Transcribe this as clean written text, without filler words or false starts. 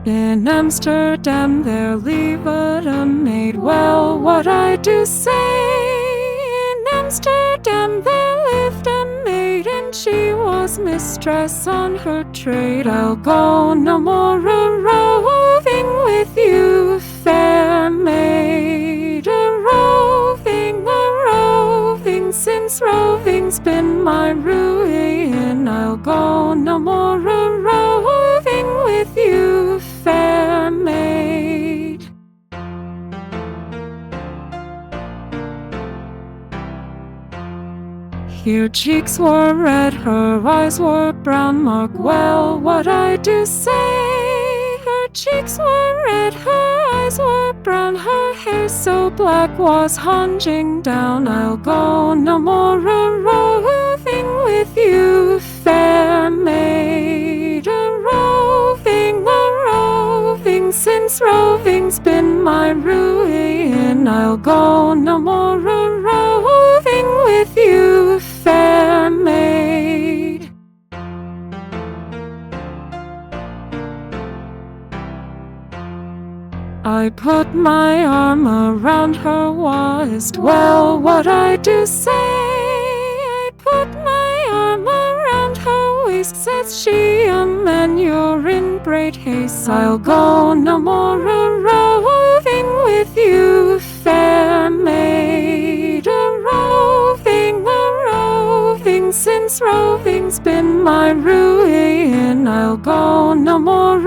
In Amsterdam there lived a maid. Well, what I do say, in Amsterdam there lived a maid, and she was mistress on her trade. I'll go no more a-roving with you, fair maid. A-roving, since roving's been my ruin. I'll go no more a-roving with you, fair maid. Her cheeks were red, her eyes were brown. Mark well what I do say. Her cheeks were red, her eyes were brown. Her hair so black was hanging down. I'll go no more a-roving with you, fair maid. A-roving, since roving's been my ruin. I'll go no more a-roving with you, fair maid. I put my arm around her waist. Well, what I do say, I put my arm around her waist. Says she, a man, you're in great haste. I'll go no more a-roving with you, fair maid. A-roving, since roving's been my ruin. I'll go no more